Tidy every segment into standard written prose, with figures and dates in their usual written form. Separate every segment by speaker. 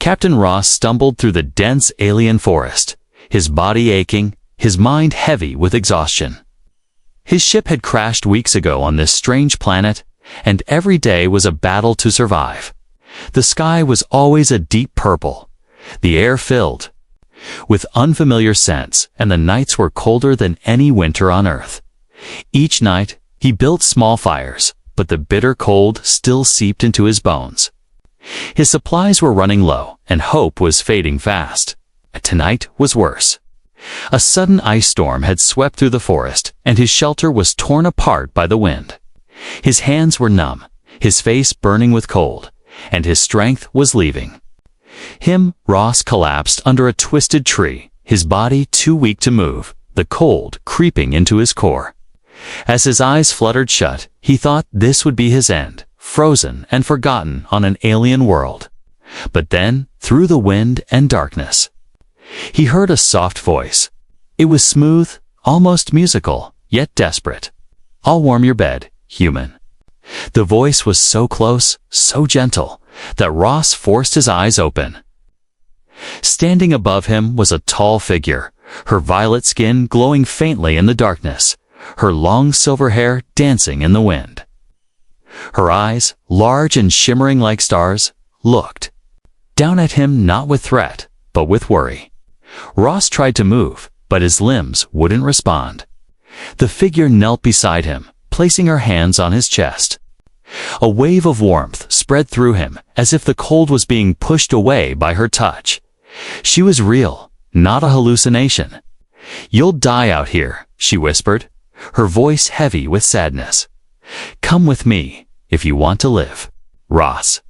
Speaker 1: Captain Ross stumbled through the dense alien forest, his body aching, his mind heavy with exhaustion. His ship had crashed weeks ago on this strange planet, and every day was a battle to survive. The sky was always a deep purple, the air filled with unfamiliar scents, and the nights were colder than any winter on Earth. Each night, he built small fires, but the bitter cold still seeped into his bones. His supplies were running low, and hope was fading fast. Tonight was worse. A sudden ice storm had swept through the forest, and his shelter was torn apart by the wind. His hands were numb, his face burning with cold, and his strength was leaving. Ross collapsed under a twisted tree, his body too weak to move, the cold creeping into his core. As his eyes fluttered shut, he thought this would be his end, frozen and forgotten on an alien world. But then, through the wind and darkness, he heard a soft voice. It was smooth, almost musical, yet desperate. "I'll warm your bed, human." The voice was so close, so gentle, that Ross forced his eyes open. Standing above him was a tall figure, her violet skin glowing faintly in the darkness, her long silver hair dancing in the wind. Her eyes, large and shimmering like stars, looked down at him not with threat, but with worry. Ross tried to move, but his limbs wouldn't respond. The figure knelt beside him, placing her hands on his chest. A wave of warmth spread through him, as if the cold was being pushed away by her touch. She was real, not a hallucination. "You'll die out here," she whispered, her voice heavy with sadness. "Come with me, if you want to live." Ross,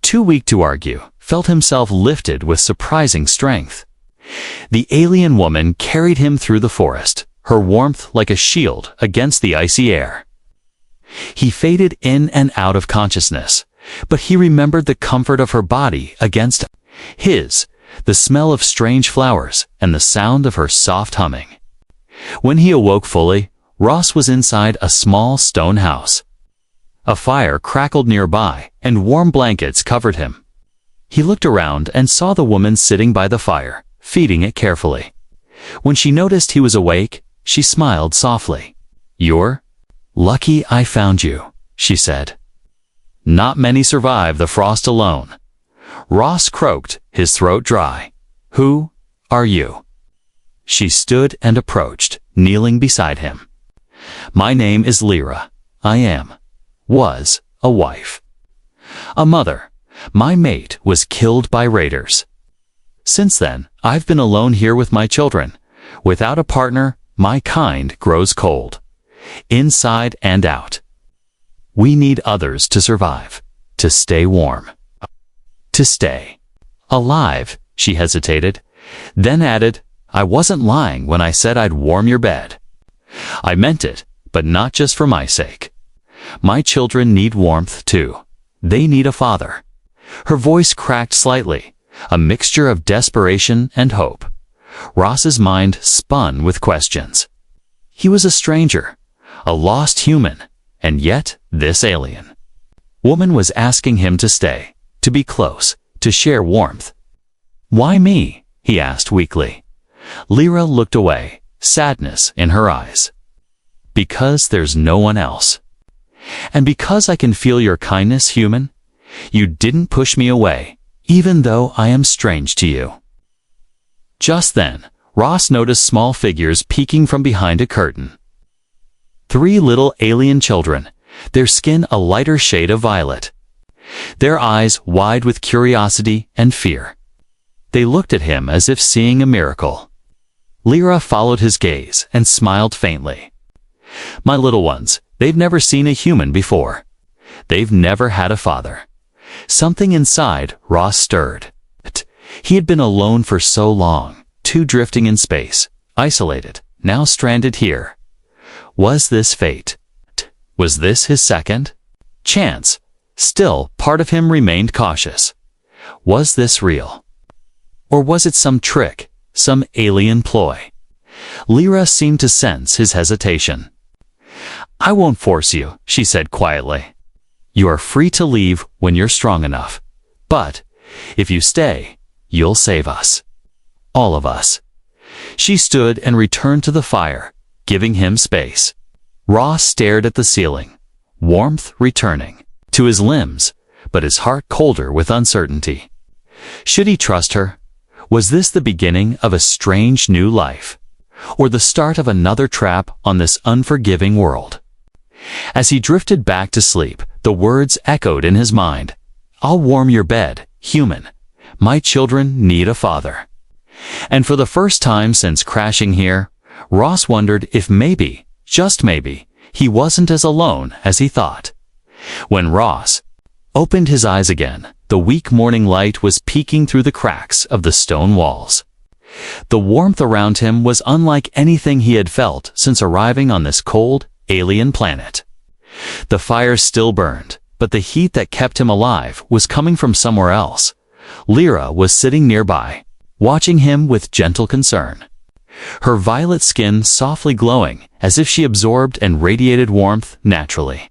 Speaker 1: too weak to argue, felt himself lifted with surprising strength. The alien woman carried him through the forest, her warmth like a shield against the icy air. He faded in and out of consciousness, but he remembered the comfort of her body against his, the smell of strange flowers, and the sound of her soft humming. When he awoke fully, Ross was inside a small stone house. A fire crackled nearby, and warm blankets covered him. He looked around and saw the woman sitting by the fire, feeding it carefully. When she noticed he was awake, she smiled softly. "You're lucky I found you," she said. "Not many survive the frost alone." Ross croaked, his throat dry. "Who are you?" She stood and approached, kneeling beside him. "My name is Lyra. I was a wife. A mother. My mate was killed by raiders. Since then, I've been alone here with my children. Without a partner, my kind grows cold, inside and out. We need others to survive, to stay warm. To stay alive," she hesitated, then added, "I wasn't lying when I said I'd warm your bed. I meant it, but not just for my sake. My children need warmth too. They need a father." Her voice cracked slightly, a mixture of desperation and hope. Ross's mind spun with questions. He was a stranger, a lost human, and yet this alien woman was asking him to stay, to be close, to share warmth. "Why me?" he asked weakly. Lyra looked away, sadness in her eyes. "Because there's no one else. And because I can feel your kindness, human. You didn't push me away, even though I am strange to you." Just then, Ross noticed small figures peeking from behind a curtain. 3 little alien children, their skin a lighter shade of violet, their eyes wide with curiosity and fear. They looked at him as if seeing a miracle. Lyra followed his gaze and smiled faintly. "My little ones, they've never seen a human before. They've never had a father." Something inside Ross stirred. He had been alone for so long, too drifting in space, isolated, now stranded here. Was this fate? Was this his second chance? Still, part of him remained cautious. Was this real? Or was it some trick, some alien ploy? Lyra seemed to sense his hesitation. "I won't force you," she said quietly. "You are free to leave when you're strong enough. But If you stay, you'll save us. All of us. She stood and returned to the fire, giving him space. Ross stared at the ceiling, warmth returning to his limbs, but his heart colder with uncertainty. Should he trust her? Was this the beginning of a strange new life, or the start of another trap on this unforgiving world? As he drifted back to sleep, the words echoed in his mind. "I'll warm your bed, human. My children need a father." And for the first time since crashing here, Ross wondered if maybe, just maybe, he wasn't as alone as he thought. When Ross opened his eyes again, the weak morning light was peeking through the cracks of the stone walls. The warmth around him was unlike anything he had felt since arriving on this cold, alien planet. The fire still burned, but the heat that kept him alive was coming from somewhere else. Lyra was sitting nearby, watching him with gentle concern. Her violet skin softly glowing as if she absorbed and radiated warmth naturally.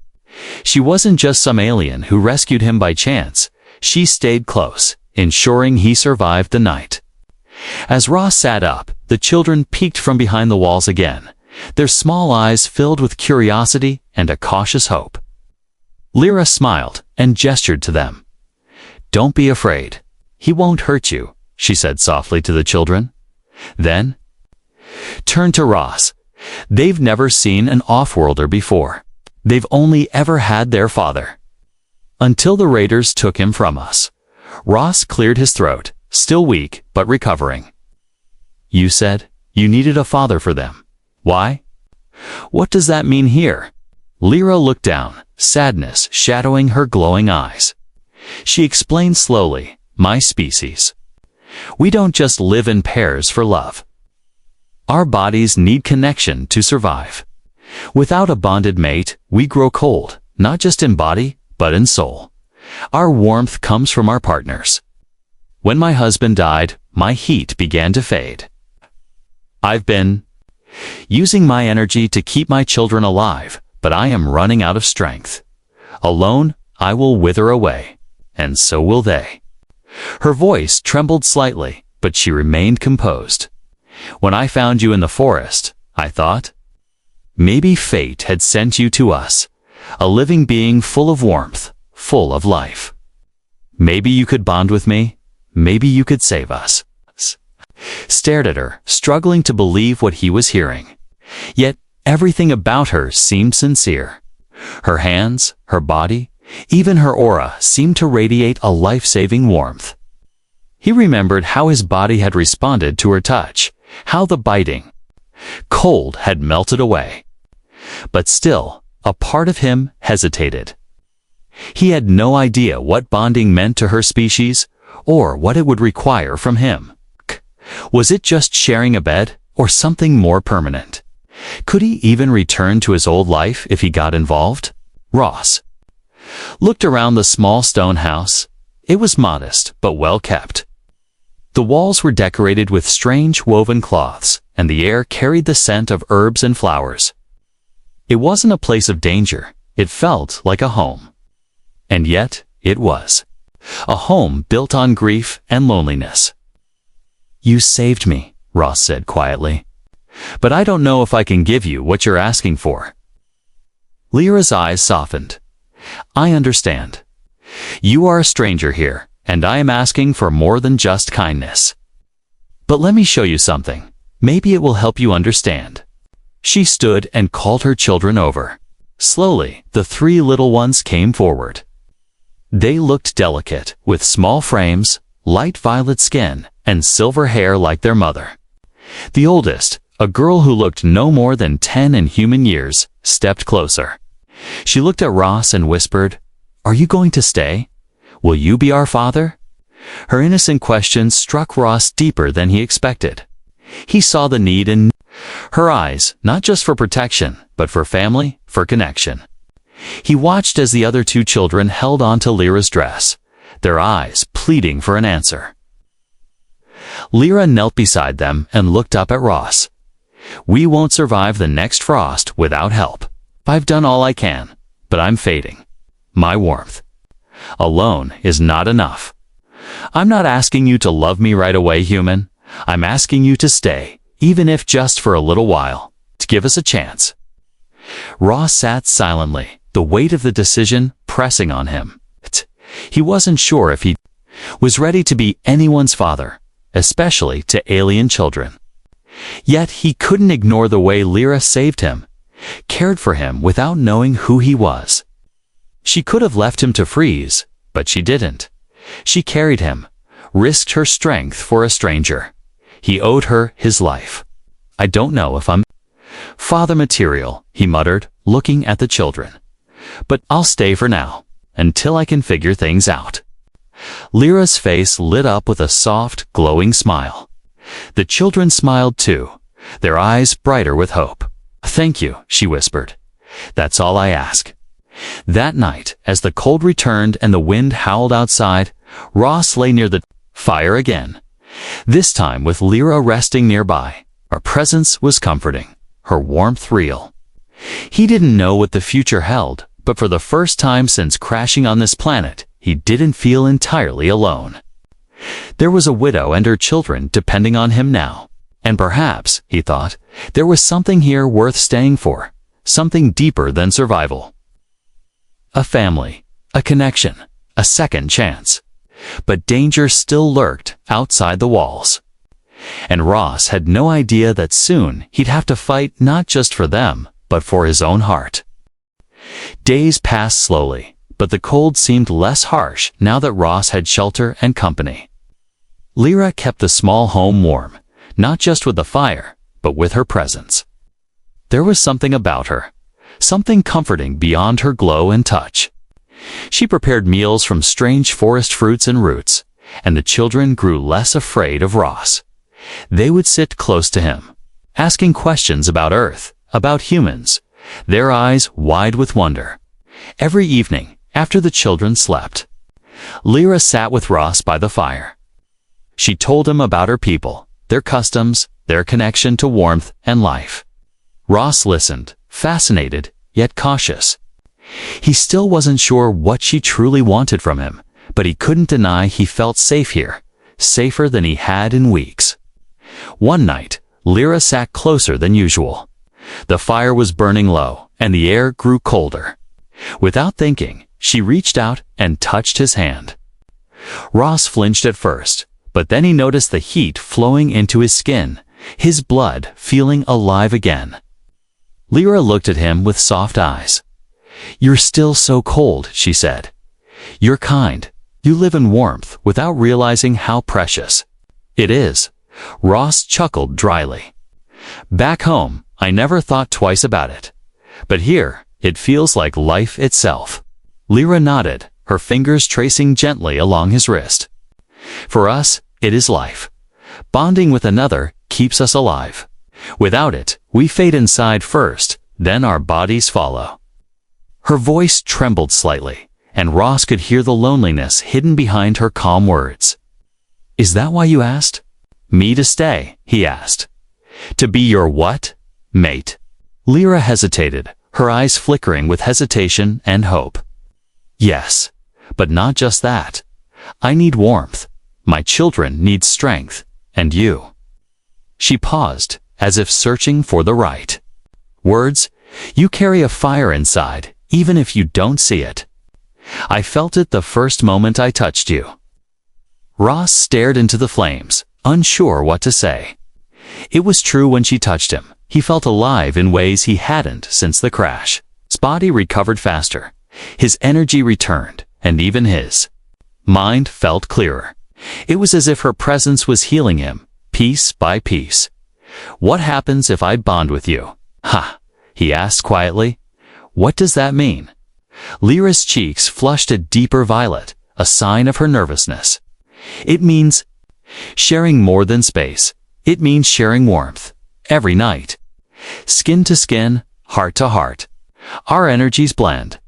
Speaker 1: She wasn't just some alien who rescued him by chance. She stayed close, ensuring he survived the night. As Ross sat up, the children peeked from behind the walls again, their small eyes filled with curiosity and a cautious hope. Lyra smiled and gestured to them. "Don't be afraid. He won't hurt you," she said softly to the children. Then turned to Ross. They've never seen an off-worlder before. They've only ever had their father. Until the raiders took him from us. Ross cleared his throat, still weak but recovering. "You said you needed a father for them. Why? What does that mean here?" Lyra looked down, sadness shadowing her glowing eyes. She explained slowly, "My species. We don't just live in pairs for love. Our bodies need connection to survive. Without a bonded mate, we grow cold, not just in body, but in soul. Our warmth comes from our partners. When my husband died, my heat began to fade. I've been using my energy to keep my children alive, but I am running out of strength. Alone, I will wither away, and so will they." Her voice trembled slightly, but she remained composed. "When I found you in the forest, I thought, maybe fate had sent you to us, a living being full of warmth, full of life. Maybe you could bond with me, maybe you could save us." Stared at her, struggling to believe what he was hearing. Yet everything about her seemed sincere. Her hands, her body, even her aura seemed to radiate a life-saving warmth. He remembered how his body had responded to her touch, how the biting cold had melted away. But still, a part of him hesitated. He had no idea what bonding meant to her species, or what it would require from him. Was it just sharing a bed, or something more permanent? Could he even return to his old life if he got involved? Ross looked around the small stone house. It was modest, but well kept. The walls were decorated with strange woven cloths, and the air carried the scent of herbs and flowers. It wasn't a place of danger. It felt like a home. And yet, it was. A home built on grief and loneliness. "You saved me," Ross said quietly. "But I don't know if I can give you what you're asking for." Lyra's eyes softened. "I understand. You are a stranger here, and I am asking for more than just kindness. But let me show you something. Maybe it will help you understand." She stood and called her children over. Slowly, the three little ones came forward. They looked delicate, with small frames, light violet skin, and silver hair like their mother. The oldest, a girl who looked no more than 10 in human years, stepped closer. She looked at Ross and whispered, "Are you going to stay? Will you be our father?" Her innocent question struck Ross deeper than he expected. He saw the need in her eyes, not just for protection, but for family, for connection. He watched as the other two children held on to Lyra's dress, their eyes pleading for an answer. Lyra knelt beside them and looked up at Ross. "We won't survive the next frost without help. I've done all I can, but I'm fading. My warmth alone is not enough. I'm not asking you to love me right away, human. I'm asking you to stay, even if just for a little while, to give us a chance." Ross sat silently, the weight of the decision pressing on him. He wasn't sure if he was ready to be anyone's father, especially to alien children. Yet he couldn't ignore the way Lyra saved him, cared for him without knowing who he was. She could have left him to freeze, but she didn't. She carried him, risked her strength for a stranger. He owed her his life. "I don't know if I'm father material," he muttered, looking at the children. "But I'll stay for now, until I can figure things out." Lyra's face lit up with a soft, glowing smile. The children smiled too, their eyes brighter with hope. "Thank you," she whispered. "That's all I ask." That night, as the cold returned and the wind howled outside, Ross lay near the fire again. This time with Lyra resting nearby. Her presence was comforting, her warmth real. He didn't know what the future held, but for the first time since crashing on this planet, he didn't feel entirely alone. There was a widow and her children depending on him now. And perhaps, he thought, there was something here worth staying for, something deeper than survival. A family, a connection, a second chance. But danger still lurked outside the walls. And Ross had no idea that soon he'd have to fight not just for them, but for his own heart. Days passed slowly, but the cold seemed less harsh now that Ross had shelter and company. Lyra kept the small home warm, not just with the fire, but with her presence. There was something about her, something comforting beyond her glow and touch. She prepared meals from strange forest fruits and roots, and the children grew less afraid of Ross. They would sit close to him, asking questions about Earth, about humans, their eyes wide with wonder. Every evening, after the children slept, Lyra sat with Ross by the fire. She told him about her people, their customs, their connection to warmth and life. Ross listened, fascinated, yet cautious. He still wasn't sure what she truly wanted from him, but he couldn't deny he felt safe here, safer than he had in weeks. One night, Lyra sat closer than usual. The fire was burning low, and the air grew colder. Without thinking, she reached out and touched his hand. Ross flinched at first, but then he noticed the heat flowing into his skin, his blood feeling alive again. Lyra looked at him with soft eyes. "You're still so cold," she said. "You're kind. You live in warmth without realizing how precious it is." Ross chuckled dryly. "Back home, I never thought twice about it. But here, it feels like life itself." Lyra nodded, her fingers tracing gently along his wrist. "For us, it is life. Bonding with another keeps us alive. Without it, we fade inside first, then our bodies follow." Her voice trembled slightly, and Ross could hear the loneliness hidden behind her calm words. "Is that why you asked?" "Me to stay," he asked. "To be your what, mate?" Lyra hesitated, her eyes flickering with hesitation and hope. "Yes, but not just that. I need warmth. My children need strength, and you." She paused, as if searching for the right words. "You carry a fire inside, even if you don't see it. I felt it the first moment I touched you." Ross stared into the flames, unsure what to say. It was true when she touched him. He felt alive in ways he hadn't since the crash. His body recovered faster. His energy returned, and even his mind felt clearer. It was as if her presence was healing him, piece by piece. "What happens if I bond with you?" "Ha," he asked quietly. "What does that mean?" Lyra's cheeks flushed a deeper violet, a sign of her nervousness. "It means sharing more than space. It means sharing warmth. Every night. Skin to skin, heart to heart. Our energies blend.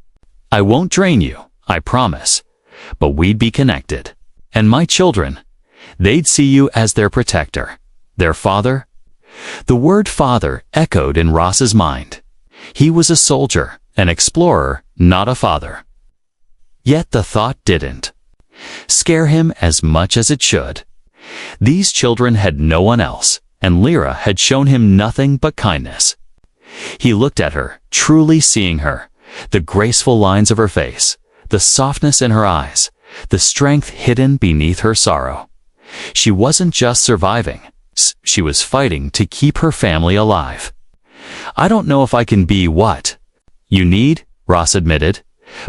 Speaker 1: I won't drain you, I promise. But we'd be connected. And my children, they'd see you as their protector. Their father." The word father echoed in Ross's mind. He was a soldier, an explorer, not a father. Yet the thought didn't Scare him as much as it should. These children had no one else, and Lyra had shown him nothing but kindness. He looked at her, truly seeing her, the graceful lines of her face, the softness in her eyes, the strength hidden beneath her sorrow. She wasn't just surviving, she was fighting to keep her family alive. "I don't know if I can be what you need," Ross admitted,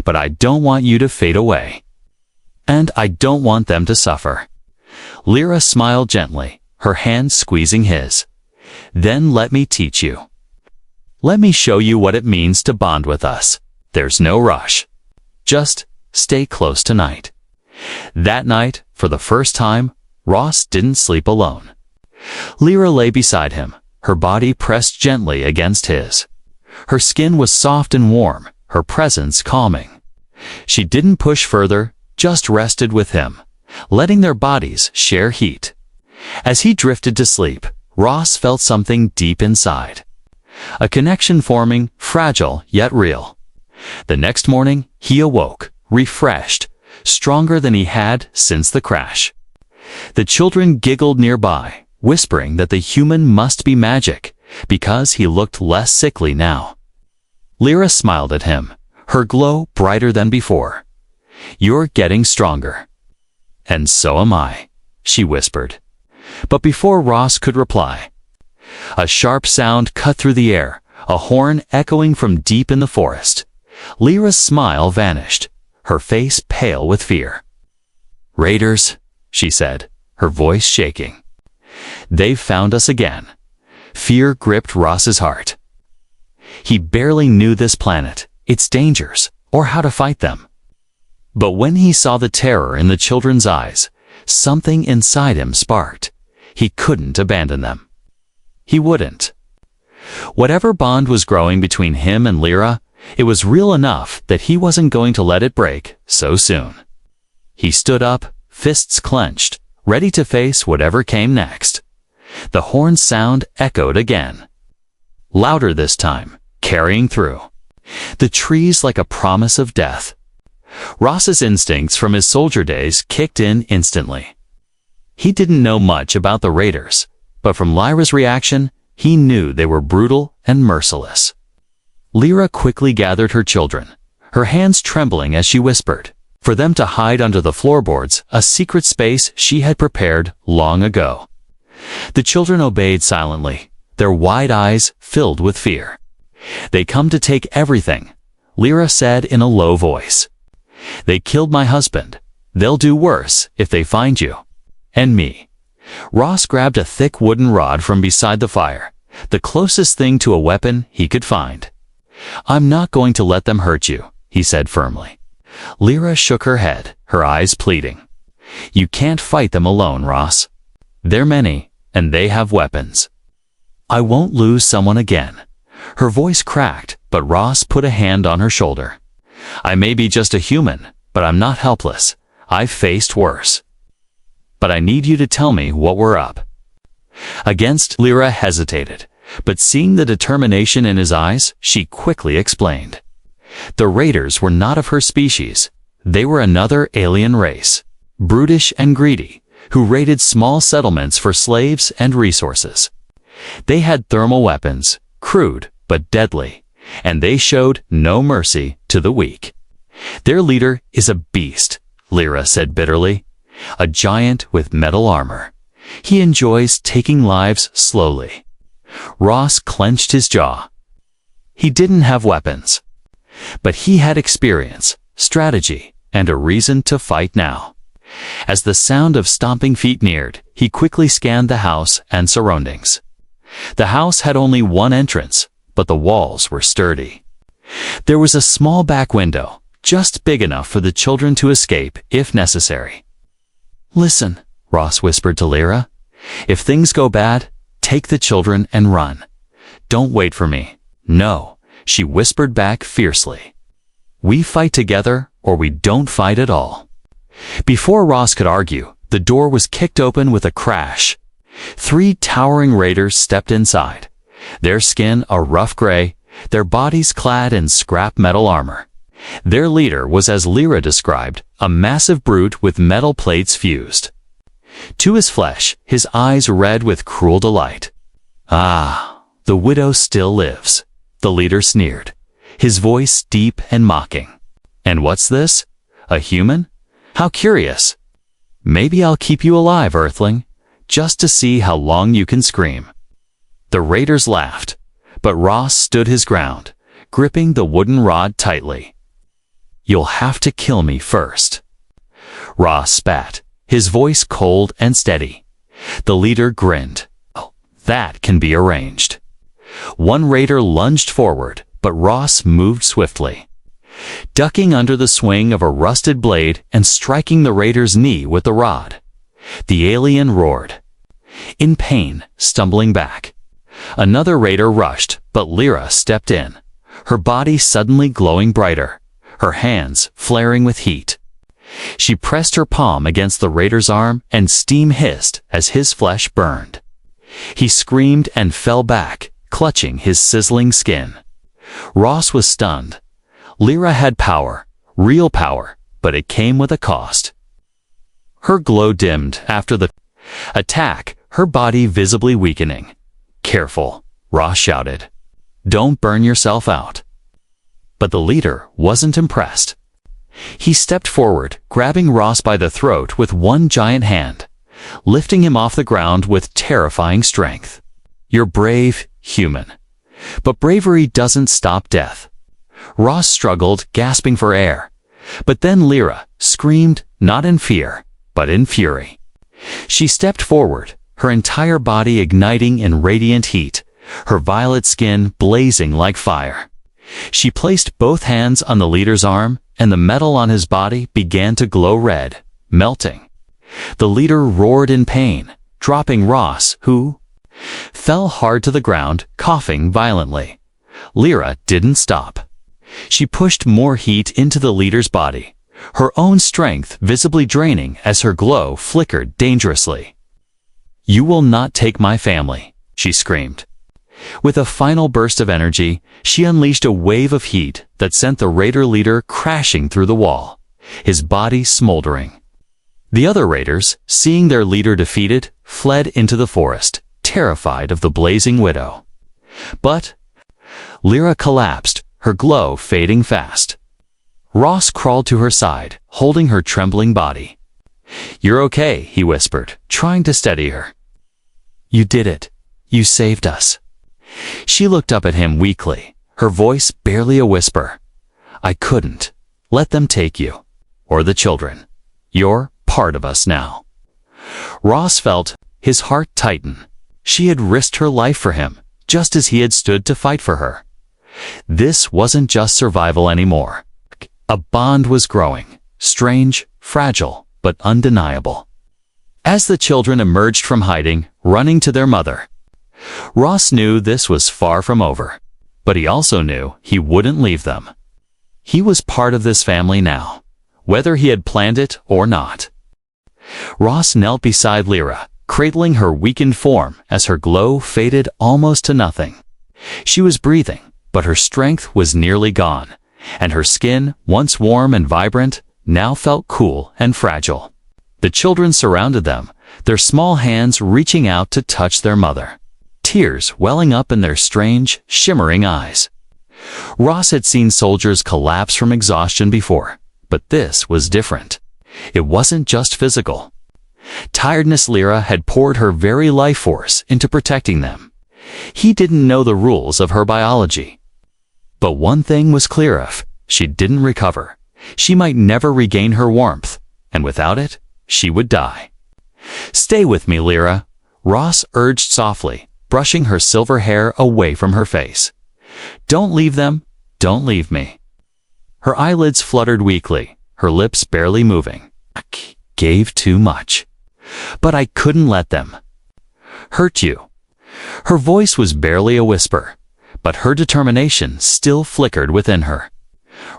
Speaker 1: "but I don't want you to fade away. And I don't want them to suffer." Lyra smiled gently, her hand squeezing his. "Then let me teach you. Let me show you what it means to bond with us. There's no rush. Just stay close tonight." That night, for the first time, Ross didn't sleep alone. Lyra lay beside him, her body pressed gently against his. Her skin was soft and warm, her presence calming. She didn't push further, just rested with him, letting their bodies share heat. As he drifted to sleep, Ross felt something deep inside. A connection forming, fragile yet real. The next morning, he awoke, refreshed, stronger than he had since the crash. The children giggled nearby, whispering that the human must be magic, because he looked less sickly now. Lyra smiled at him, her glow brighter than before. "You're getting stronger." "And so am I," she whispered. But before Ross could reply, a sharp sound cut through the air, a horn echoing from deep in the forest. Lyra's smile vanished, her face pale with fear. "Raiders," she said, her voice shaking. "They've found us again." Fear gripped Ross's heart. He barely knew this planet, its dangers, or how to fight them. But when he saw the terror in the children's eyes, something inside him sparked. He couldn't abandon them. He wouldn't. Whatever bond was growing between him and Lyra, it was real enough that he wasn't going to let it break so soon. He stood up, fists clenched, ready to face whatever came next. The horn sound echoed again. Louder this time, carrying through. The trees like a promise of death. Ross's instincts from his soldier days kicked in instantly. He didn't know much about the raiders, but from Lyra's reaction, he knew they were brutal and merciless. Lyra quickly gathered her children, her hands trembling as she whispered, for them to hide under the floorboards, a secret space she had prepared long ago. The children obeyed silently, their wide eyes filled with fear. "They come to take everything," Lyra said in a low voice. "They killed my husband. They'll do worse if they find you. And me." Ross grabbed a thick wooden rod from beside the fire, the closest thing to a weapon he could find. "I'm not going to let them hurt you," he said firmly. Lyra shook her head, her eyes pleading. "You can't fight them alone, Ross. They're many, and they have weapons. I won't lose someone again." Her voice cracked, but Ross put a hand on her shoulder. "I may be just a human, but I'm not helpless. I've faced worse. But I need you to tell me what we're up against." Lyra hesitated, but seeing the determination in his eyes, she quickly explained. The raiders were not of her species. They were another alien race, brutish and greedy, who raided small settlements for slaves and resources. They had thermal weapons, crude but deadly, and they showed no mercy to the weak. "Their leader is a beast," Lyra said bitterly, "a giant with metal armor. He enjoys taking lives slowly." Ross clenched his jaw. He didn't have weapons, but he had experience, strategy, and a reason to fight now. As the sound of stomping feet neared, he quickly scanned the house and surroundings. The house had only one entrance, but the walls were sturdy. There was a small back window, just big enough for the children to escape if necessary. "Listen," Ross whispered to Lyra. "If things go bad, take the children and run. Don't wait for me." "No," she whispered back fiercely. "We fight together, or we don't fight at all." Before Ross could argue, the door was kicked open with a crash. 3 towering raiders stepped inside, their skin a rough gray, their bodies clad in scrap metal armor. Their leader was, as Lyra described, a massive brute with metal plates fused. To his flesh, his eyes red with cruel delight. "Ah, the widow still lives," the leader sneered, his voice deep and mocking. "And what's this? A human? How curious. Maybe I'll keep you alive, Earthling, just to see how long you can scream." The raiders laughed, but Ross stood his ground, gripping the wooden rod tightly. "You'll have to kill me first." Ross spat, his voice cold and steady. The leader grinned. "Oh, that can be arranged." One raider lunged forward, but Ross moved swiftly, ducking under the swing of a rusted blade and striking the raider's knee with the rod. The alien roared, in pain, stumbling back. Another raider rushed, but Lyra stepped in, her body suddenly glowing brighter, her hands flaring with heat. She pressed her palm against the raider's arm and steam hissed as his flesh burned. He screamed and fell back, clutching his sizzling skin. Ross was stunned. Lyra had power, real power, but it came with a cost. Her glow dimmed after the attack, her body visibly weakening. "Careful," Ross shouted. "Don't burn yourself out." But the leader wasn't impressed. He stepped forward, grabbing Ross by the throat with one giant hand, lifting him off the ground with terrifying strength. "You're brave, human. But bravery doesn't stop death." Ross struggled, gasping for air. But then Lyra screamed, not in fear, but in fury. She stepped forward, her entire body igniting in radiant heat, her violet skin blazing like fire. She placed both hands on the leader's arm, and the metal on his body began to glow red, melting. The leader roared in pain, dropping Ross, who fell hard to the ground, coughing violently. Lyra didn't stop. She pushed more heat into the leader's body, her own strength visibly draining as her glow flickered dangerously. "You will not take my family," she screamed. With a final burst of energy, she unleashed a wave of heat that sent the raider leader crashing through the wall, his body smoldering. The other raiders, seeing their leader defeated, fled into the forest, terrified of the blazing widow. But Lyra collapsed, her glow fading fast. Ross crawled to her side, holding her trembling body. "You're okay," he whispered, trying to steady her. "You did it. You saved us." She looked up at him weakly, her voice barely a whisper. "I couldn't. Let them take you. Or the children. You're part of us now." Ross felt his heart tighten. She had risked her life for him, just as he had stood to fight for her. This wasn't just survival anymore. A bond was growing, strange, fragile, but undeniable. As the children emerged from hiding, running to their mother, Ross knew this was far from over, but he also knew he wouldn't leave them. He was part of this family now, whether he had planned it or not. Ross knelt beside Lyra, cradling her weakened form as her glow faded almost to nothing. She was breathing, but her strength was nearly gone, and her skin, once warm and vibrant, now felt cool and fragile. The children surrounded them, their small hands reaching out to touch their mother, tears welling up in their strange, shimmering eyes. Ross had seen soldiers collapse from exhaustion before, but this was different. It wasn't just physical. Tiredness. Lyra had poured her very life force into protecting them. He didn't know the rules of her biology. But one thing was clear: if she didn't recover, she might never regain her warmth, and without it, she would die. "Stay with me, Lyra," Ross urged softly, brushing her silver hair away from her face. "Don't leave them. Don't leave me." Her eyelids fluttered weakly, her lips barely moving. "I gave too much. But I couldn't let them hurt you." Her voice was barely a whisper, but her determination still flickered within her.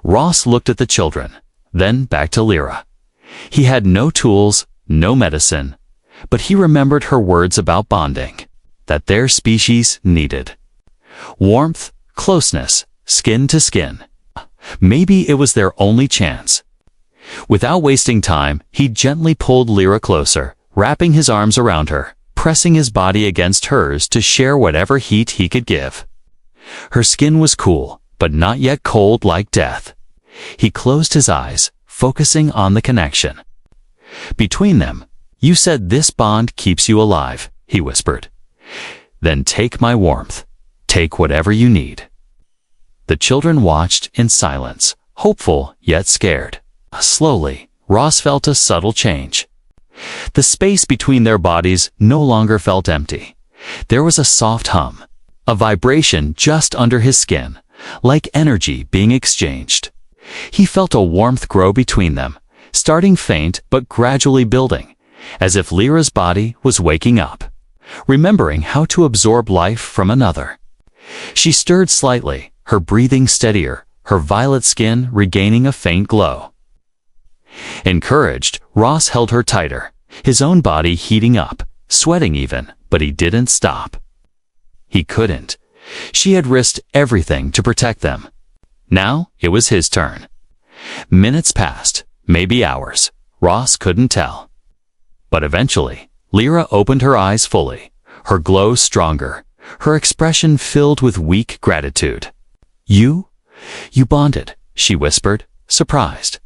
Speaker 1: Ross looked at the children, then back to Lyra. He had no tools, no medicine, but he remembered her words about bonding, that their species needed. Warmth, closeness, skin to skin. Maybe it was their only chance. Without wasting time, he gently pulled Lyra closer, wrapping his arms around her, pressing his body against hers to share whatever heat he could give. Her skin was cool, but not yet cold like death. He closed his eyes, focusing on the connection. Between them, "You said this bond keeps you alive," he whispered. "Then take my warmth. Take whatever you need." The children watched in silence, hopeful yet scared. Slowly, Ross felt a subtle change. The space between their bodies no longer felt empty. There was a soft hum, a vibration just under his skin, like energy being exchanged. He felt a warmth grow between them, starting faint but gradually building, as if Lyra's body was waking up, remembering how to absorb life from another. She stirred slightly, her breathing steadier, her violet skin regaining a faint glow. Encouraged, Ross held her tighter, his own body heating up, sweating even, but he didn't stop. He couldn't. She had risked everything to protect them. Now it was his turn. Minutes passed, maybe hours. Ross couldn't tell. But eventually, Lyra opened her eyes fully, her glow stronger, her expression filled with weak gratitude. You bonded," she whispered, surprised.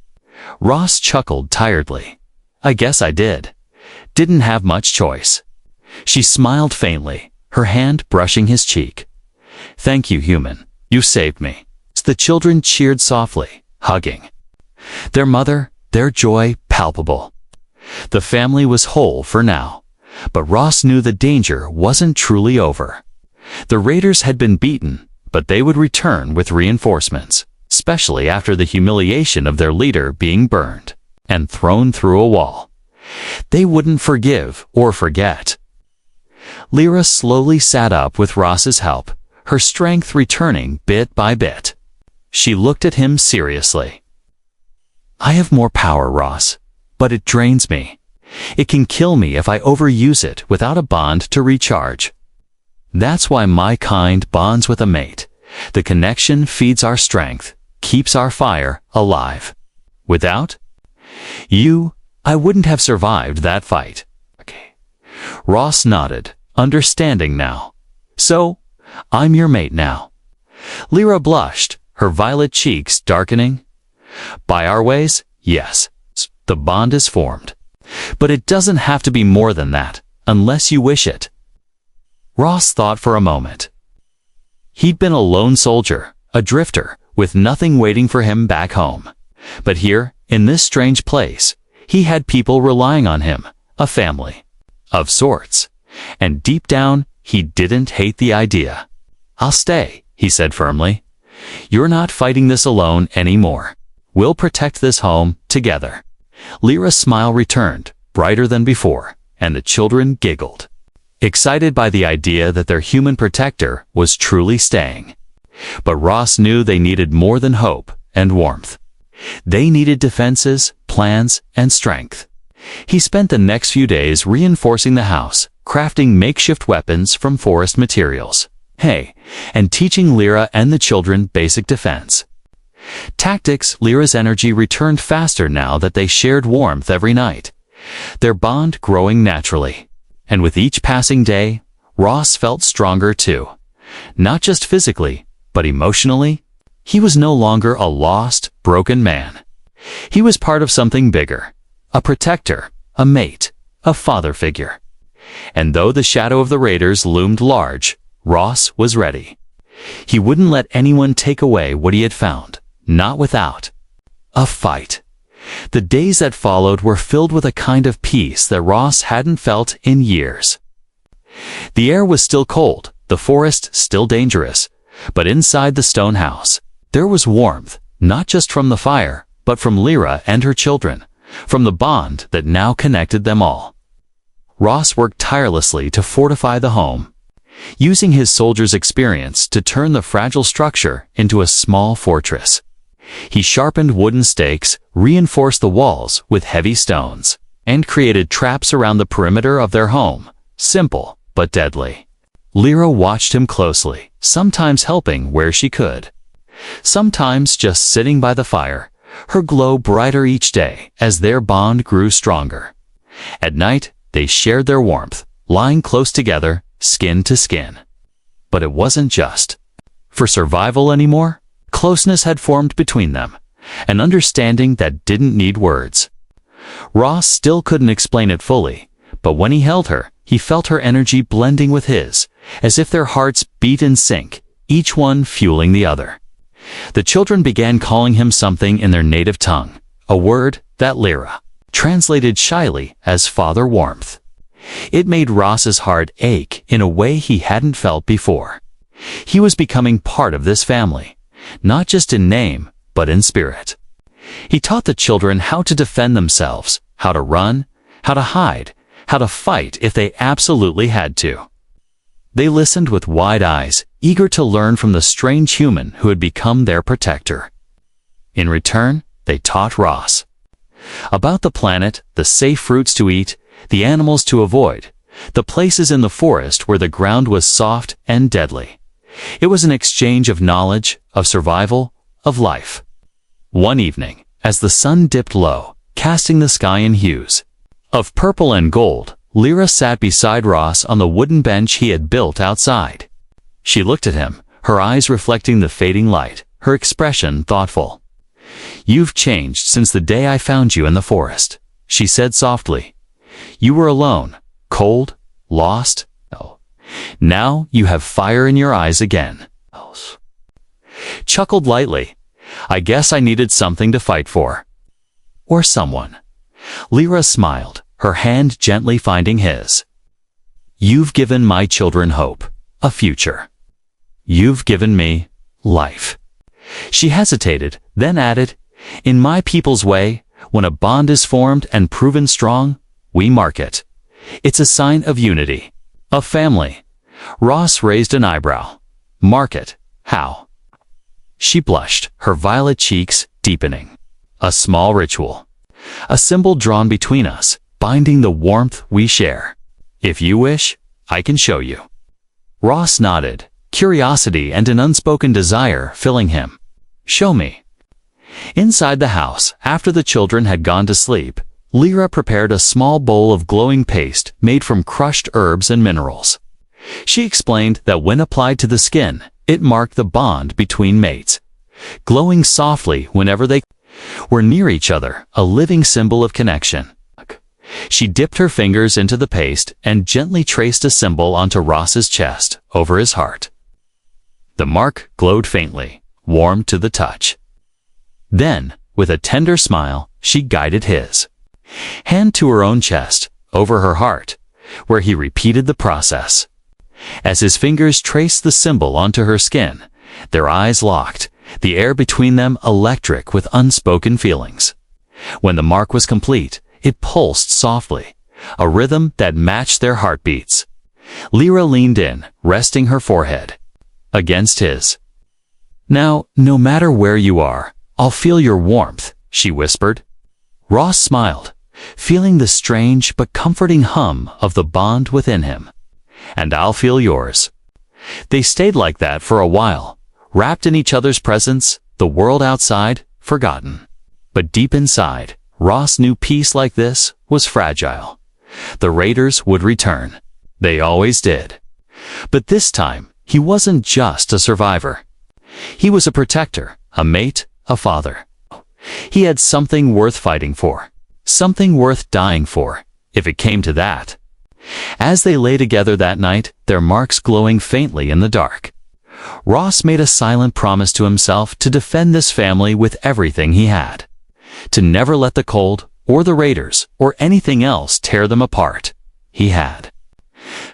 Speaker 1: Ross chuckled tiredly. "I guess I did. Didn't have much choice." She smiled faintly, her hand brushing his cheek. "Thank you, human. You saved me." The children cheered softly, hugging. Their mother, their joy palpable. The family was whole for now, but Ross knew the danger wasn't truly over. The raiders had been beaten, but they would return with reinforcements, especially after the humiliation of their leader being burned and thrown through a wall. They wouldn't forgive or forget. Lyra slowly sat up with Ross's help, her strength returning bit by bit. She looked at him seriously. "I have more power, Ross, but it drains me. It can kill me if I overuse it without a bond to recharge. That's why my kind bonds with a mate. The connection feeds our strength, keeps our fire alive. Without you, I wouldn't have survived that fight." Okay. Ross nodded, understanding now. "So, I'm your mate now." Lyra blushed, her violet cheeks darkening. "By our ways, yes, the bond is formed. But it doesn't have to be more than that, unless you wish it." Ross thought for a moment. He'd been a lone soldier, a drifter, with nothing waiting for him back home. But here, in this strange place, he had people relying on him, a family. Of sorts. And deep down, he didn't hate the idea. "I'll stay," he said firmly. "You're not fighting this alone anymore. We'll protect this home together." Lyra's smile returned, brighter than before, and the children giggled, excited by the idea that their human protector was truly staying. But Ross knew they needed more than hope and warmth. They needed defenses, plans, and strength. He spent the next few days reinforcing the house, crafting makeshift weapons from forest materials. And teaching Lyra and the children basic defense. Tactics, Lyra's energy returned faster now that they shared warmth every night, their bond growing naturally. And with each passing day, Ross felt stronger too. Not just physically, but emotionally. He was no longer a lost, broken man. He was part of something bigger, a protector, a mate, a father figure. And though the shadow of the raiders loomed large, Ross was ready. He wouldn't let anyone take away what he had found, not without a fight. The days that followed were filled with a kind of peace that Ross hadn't felt in years. The air was still cold, the forest still dangerous, but inside the stone house, there was warmth, not just from the fire, but from Lyra and her children, from the bond that now connected them all. Ross worked tirelessly to fortify the home, using his soldier's experience to turn the fragile structure into a small fortress. He sharpened wooden stakes, reinforced the walls with heavy stones, and created traps around the perimeter of their home, simple but deadly. Lyra watched him closely, sometimes helping where she could. sometimes just sitting by the fire, her glow brighter each day as their bond grew stronger. At night, they shared their warmth, lying close together, skin to skin. But it wasn't just for survival anymore. Closeness had formed between them, an understanding that didn't need words. Ross still couldn't explain it fully, but when he held her, he felt her energy blending with his, as if their hearts beat in sync, each one fueling the other. The children began calling him something in their native tongue, a word that Lyra translated shyly as Father Warmth. It made Ross's heart ache in a way he hadn't felt before. He was becoming part of this family, not just in name, but in spirit. He taught the children how to defend themselves, how to run, how to hide, how to fight if they absolutely had to. They listened with wide eyes, eager to learn from the strange human who had become their protector. In return, they taught Ross about the planet, the safe routes to eat, the animals to avoid, the places in the forest where the ground was soft and deadly. It was an exchange of knowledge, of survival, of life. One evening, as the sun dipped low, casting the sky in hues of purple and gold, Lyra sat beside Ross on the wooden bench he had built outside. She looked at him, her eyes reflecting the fading light, her expression thoughtful. "You've changed since the day I found you in the forest," she said softly. "You were alone, cold, lost. Now you have fire in your eyes again." Chuckled lightly. "I guess I needed something to fight for. Or someone." Lyra smiled, her hand gently finding his. "You've given my children hope, a future. You've given me life." She hesitated, then added, "In my people's way, when a bond is formed and proven strong, we mark it. It's a sign of unity, of family." Ross raised an eyebrow. "Mark it? How?" She blushed, her violet cheeks deepening. "A small ritual. A symbol drawn between us, binding the warmth we share. If you wish, I can show you." Ross nodded, curiosity and an unspoken desire filling him. "Show me." Inside the house, after the children had gone to sleep, Lyra prepared a small bowl of glowing paste made from crushed herbs and minerals. She explained that when applied to the skin, it marked the bond between mates, glowing softly whenever they were near each other, a living symbol of connection. She dipped her fingers into the paste and gently traced a symbol onto Ross's chest, over his heart. The mark glowed faintly, warm to the touch. Then, with a tender smile, she guided his hand to her own chest, over her heart, where he repeated the process. As his fingers traced the symbol onto her skin, their eyes locked, the air between them electric with unspoken feelings. When the mark was complete, it pulsed softly, a rhythm that matched their heartbeats. Lyra leaned in, resting her forehead against his. "Now, no matter where you are, I'll feel your warmth," she whispered. Ross smiled, feeling the strange but comforting hum of the bond within him. "And I'll feel yours." They stayed like that for a while, wrapped in each other's presence, the world outside forgotten. But deep inside, Ross knew peace like this was fragile. The raiders would return. They always did. But this time, he wasn't just a survivor. He was a protector, a mate, a father. He had something worth fighting for, something worth dying for, if it came to that. As they lay together that night, their marks glowing faintly in the dark, Ross made a silent promise to himself to defend this family with everything he had, to never let the cold, or the raiders, or anything else tear them apart. He had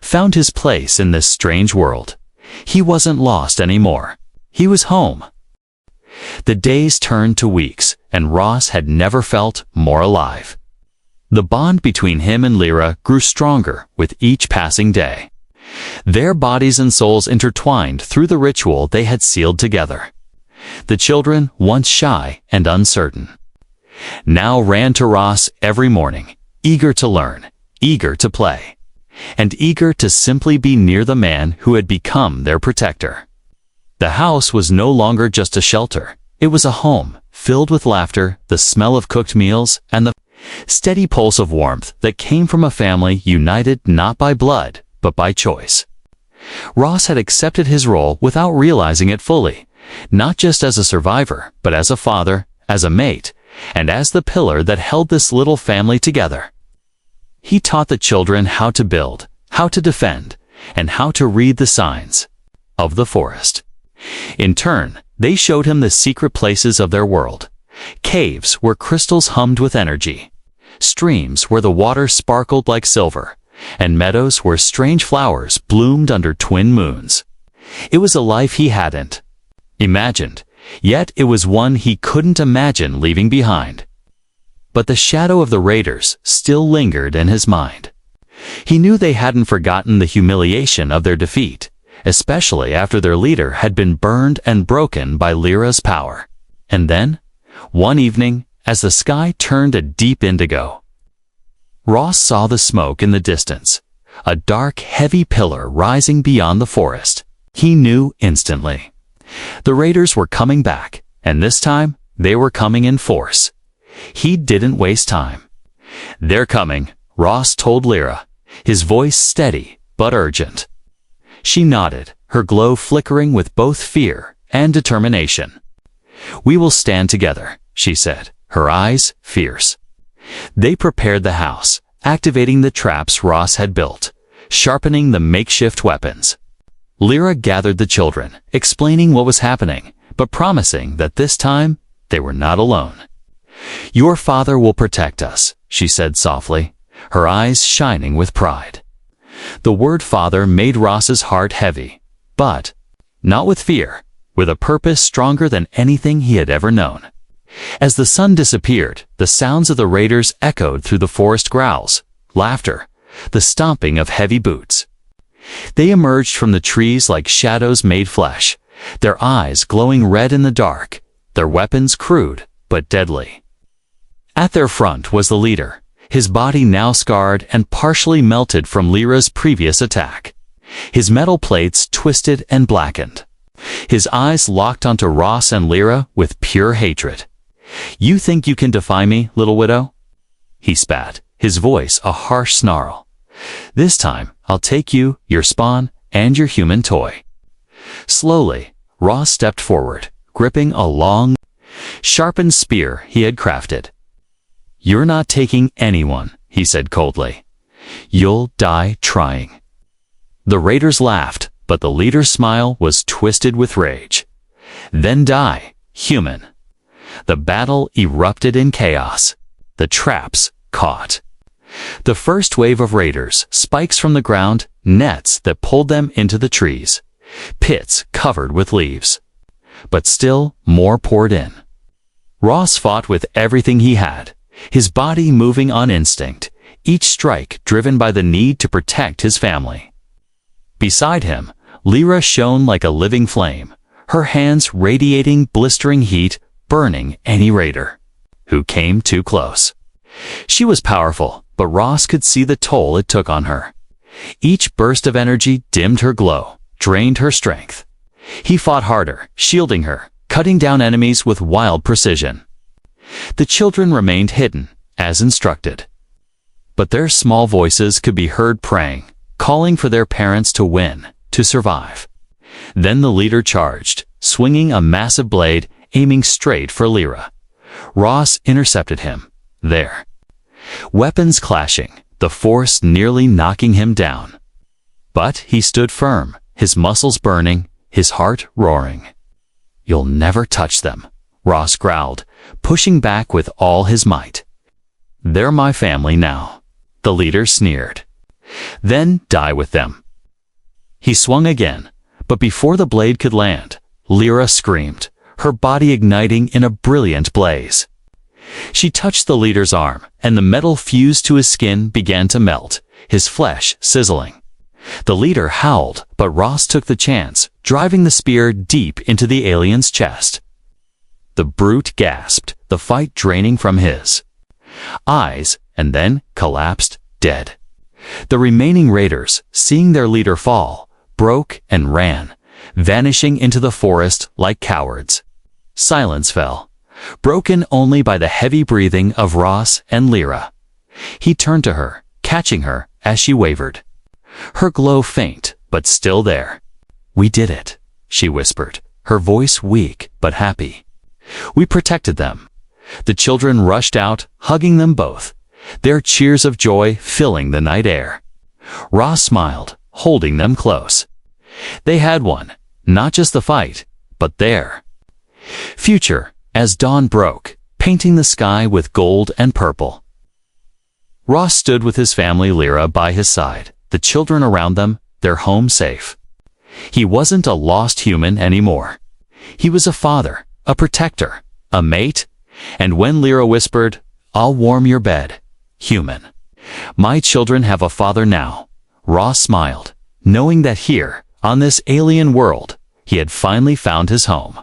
Speaker 1: found his place in this strange world. He wasn't lost anymore. He was home. The days turned to weeks, and Ross had never felt more alive. The bond between him and Lyra grew stronger with each passing day. Their bodies and souls intertwined through the ritual they had sealed together. The children, once shy and uncertain, now ran to Ross every morning, eager to learn, eager to play, and eager to simply be near the man who had become their protector. The house was no longer just a shelter. It was a home, filled with laughter, the smell of cooked meals, and the steady pulse of warmth that came from a family united not by blood, but by choice. Ross had accepted his role without realizing it fully, not just as a survivor, but as a father, as a mate, and as the pillar that held this little family together. He taught the children how to build, how to defend, and how to read the signs of the forest. In turn, they showed him the secret places of their world. Caves where crystals hummed with energy, streams where the water sparkled like silver, and meadows where strange flowers bloomed under twin moons. It was a life he hadn't imagined, yet it was one he couldn't imagine leaving behind. But the shadow of the raiders still lingered in his mind. He knew they hadn't forgotten the humiliation of their defeat, especially after their leader had been burned and broken by Lyra's power. And then, one evening, as the sky turned a deep indigo, Ross saw the smoke in the distance, a dark, heavy pillar rising beyond the forest. He knew instantly. The raiders were coming back, and this time, they were coming in force. He didn't waste time. "They're coming," Ross told Lyra, his voice steady but urgent. She nodded, her glow flickering with both fear and determination. "We will stand together," she said, her eyes fierce. They prepared the house, activating the traps Ross had built, sharpening the makeshift weapons. Lyra gathered the children, explaining what was happening, but promising that this time they were not alone. "Your father will protect us," she said softly, her eyes shining with pride. The word father made Ross's heart heavy, but not with fear, with a purpose stronger than anything he had ever known. As the sun disappeared, the sounds of the raiders echoed through the forest: growls, laughter, the stomping of heavy boots. They emerged from the trees like shadows made flesh, their eyes glowing red in the dark, their weapons crude but deadly. At their front was the leader, his body now scarred and partially melted from Lyra's previous attack. His metal plates twisted and blackened. His eyes locked onto Ross and Lyra with pure hatred. "You think you can defy me, little widow?" He spat, his voice a harsh snarl. "This time, I'll take you, your spawn, and your human toy." Slowly, Ross stepped forward, gripping a long, sharpened spear he had crafted. "You're not taking anyone," he said coldly. "You'll die trying." The raiders laughed, but the leader's smile was twisted with rage. "Then die, human." The battle erupted in chaos. The traps caught. The first wave of raiders, spikes from the ground, nets that pulled them into the trees, pits covered with leaves. But still more poured in. Ross fought with everything he had, his body moving on instinct, each strike driven by the need to protect his family. Beside him, Lyra shone like a living flame, her hands radiating blistering heat, burning any raider who came too close. She was powerful, but Ross could see the toll it took on her. Each burst of energy dimmed her glow, drained her strength. He fought harder, shielding her, cutting down enemies with wild precision. The children remained hidden, as instructed. But their small voices could be heard praying, calling for their parents to win, to survive. Then the leader charged, swinging a massive blade, aiming straight for Lyra. Ross intercepted him, there. Weapons clashing, the force nearly knocking him down. But he stood firm, his muscles burning, his heart roaring. "You'll never touch them," Ross growled, pushing back with all his might. "They're my family now," the leader sneered. "Then die with them." He swung again, but before the blade could land, Lyra screamed, her body igniting in a brilliant blaze. She touched the leader's arm, and the metal fused to his skin began to melt, his flesh sizzling. The leader howled, but Ross took the chance, driving the spear deep into the alien's chest. The brute gasped, the fight draining from his eyes, and then collapsed, dead. The remaining raiders, seeing their leader fall, broke and ran, vanishing into the forest like cowards. Silence fell, broken only by the heavy breathing of Ross and Lyra. He turned to her, catching her as she wavered. Her glow faint, but still there. "We did it," she whispered, her voice weak but happy. "We protected them." The children rushed out, hugging them both, their cheers of joy filling the night air. Ross smiled, holding them close. They had won, not just the fight, but their future, as dawn broke, painting the sky with gold and purple. Ross stood with his family, Lyra by his side, the children around them, their home safe. He wasn't a lost human anymore. He was a father, a protector, a mate, and when Lyra whispered, "I'll warm your bed," human. "My children have a father now," Ross smiled, knowing that here, on this alien world, he had finally found his home.